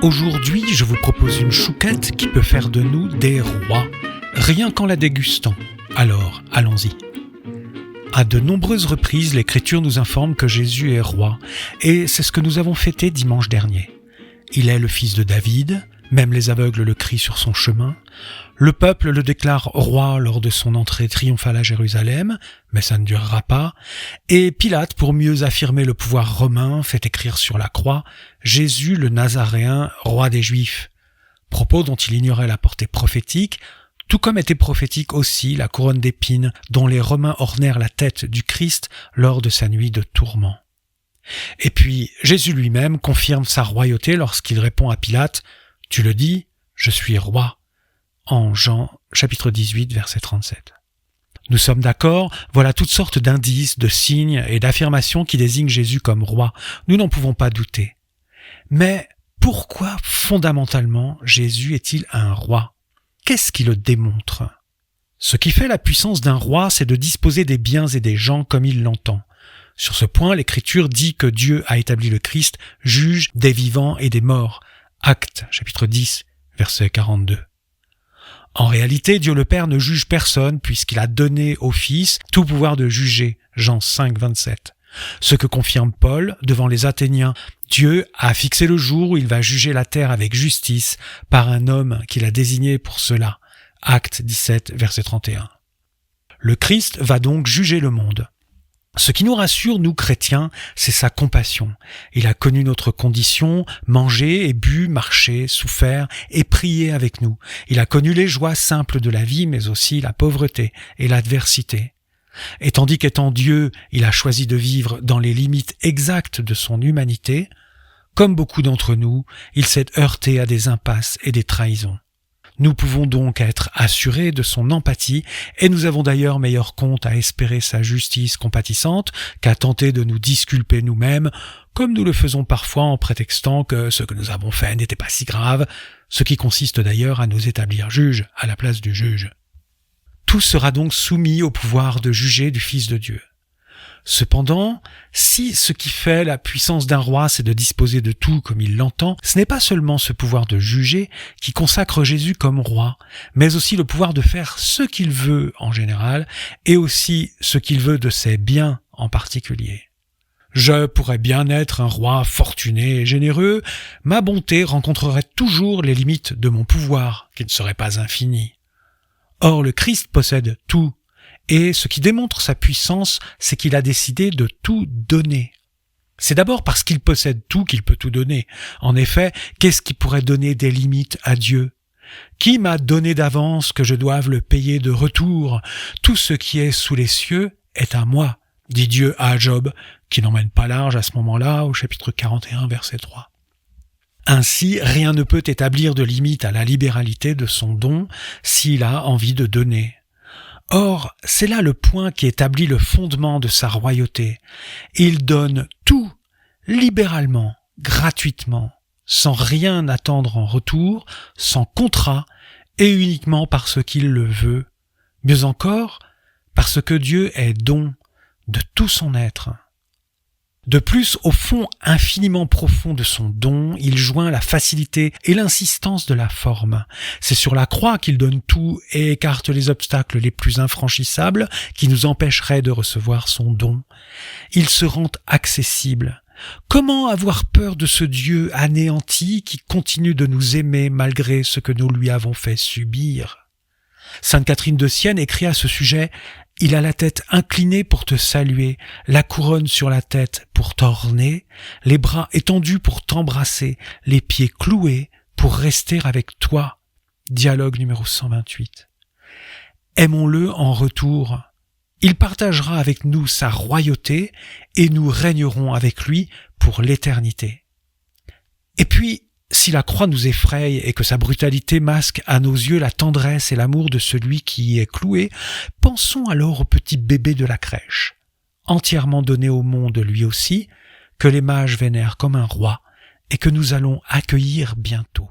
Aujourd'hui, je vous propose une chouquette qui peut faire de nous des rois, rien qu'en la dégustant. Alors, allons-y. À de nombreuses reprises, l'Écriture nous informe que Jésus est roi, et c'est ce que nous avons fêté dimanche dernier. Il est le fils de David, même les aveugles le crient sur son chemin. Le peuple le déclare roi lors de son entrée triomphale à Jérusalem, mais ça ne durera pas. Et Pilate, pour mieux affirmer le pouvoir romain, fait écrire sur la croix « Jésus le Nazaréen, roi des Juifs », propos dont il ignorait la portée prophétique, tout comme était prophétique aussi la couronne d'épines dont les Romains ornèrent la tête du Christ lors de sa nuit de tourment. Et puis, Jésus lui-même confirme sa royauté lorsqu'il répond à Pilate « Tu le dis, je suis roi », en Jean chapitre 18, verset 37. Nous sommes d'accord, voilà toutes sortes d'indices, de signes et d'affirmations qui désignent Jésus comme roi. Nous n'en pouvons pas douter. Mais pourquoi, fondamentalement, Jésus est-il un roi ? Qu'est-ce qui le démontre ? Ce qui fait la puissance d'un roi, c'est de disposer des biens et des gens comme il l'entend. Sur ce point, l'Écriture dit que Dieu a établi le Christ, juge des vivants et des morts. Actes, chapitre 10, verset 42. En réalité, Dieu le Père ne juge personne puisqu'il a donné au Fils tout pouvoir de juger. Jean 5, 27. Ce que confirme Paul devant les Athéniens. Dieu a fixé le jour où il va juger la terre avec justice par un homme qu'il a désigné pour cela. Actes 17, verset 31. Le Christ va donc juger le monde. Ce qui nous rassure, nous chrétiens, c'est sa compassion. Il a connu notre condition, mangé et bu, marché, souffert et prié avec nous. Il a connu les joies simples de la vie, mais aussi la pauvreté et l'adversité. Et tandis qu'étant Dieu, il a choisi de vivre dans les limites exactes de son humanité, comme beaucoup d'entre nous, il s'est heurté à des impasses et des trahisons. Nous pouvons donc être assurés de son empathie et nous avons d'ailleurs meilleur compte à espérer sa justice compatissante qu'à tenter de nous disculper nous-mêmes, comme nous le faisons parfois en prétextant que ce que nous avons fait n'était pas si grave, ce qui consiste d'ailleurs à nous établir juges à la place du juge. Tout sera donc soumis au pouvoir de juger du Fils de Dieu. Cependant, si ce qui fait la puissance d'un roi, c'est de disposer de tout comme il l'entend, ce n'est pas seulement ce pouvoir de juger qui consacre Jésus comme roi, mais aussi le pouvoir de faire ce qu'il veut en général, et aussi ce qu'il veut de ses biens en particulier. Je pourrais bien être un roi fortuné et généreux, ma bonté rencontrerait toujours les limites de mon pouvoir, qui ne serait pas infini. Or, le Christ possède tout. Et ce qui démontre sa puissance, c'est qu'il a décidé de tout donner. C'est d'abord parce qu'il possède tout qu'il peut tout donner. En effet, qu'est-ce qui pourrait donner des limites à Dieu ? Qui m'a donné d'avance que je doive le payer de retour ? Tout ce qui est sous les cieux est à moi, dit Dieu à Job, qui n'emmène pas large à ce moment-là, au chapitre 41, verset 3. Ainsi, rien ne peut établir de limite à la libéralité de son don s'il a envie de donner. Or, c'est là le point qui établit le fondement de sa royauté. Il donne tout, libéralement, gratuitement, sans rien attendre en retour, sans contrat, et uniquement parce qu'il le veut. Mieux encore, parce que Dieu est don de tout son être. De plus, au fond infiniment profond de son don, il joint la facilité et l'insistance de la forme. C'est sur la croix qu'il donne tout et écarte les obstacles les plus infranchissables qui nous empêcheraient de recevoir son don. Il se rend accessible. Comment avoir peur de ce Dieu anéanti qui continue de nous aimer malgré ce que nous lui avons fait subir ? Sainte Catherine de Sienne écrit à ce sujet « Il a la tête inclinée pour te saluer, la couronne sur la tête pour t'orner, les bras étendus pour t'embrasser, les pieds cloués pour rester avec toi. » Dialogue numéro 128. Aimons-le en retour. Il partagera avec nous sa royauté et nous régnerons avec lui pour l'éternité. Et puis, si la croix nous effraie et que sa brutalité masque à nos yeux la tendresse et l'amour de celui qui y est cloué, pensons alors au petit bébé de la crèche, entièrement donné au monde lui aussi, que les mages vénèrent comme un roi et que nous allons accueillir bientôt.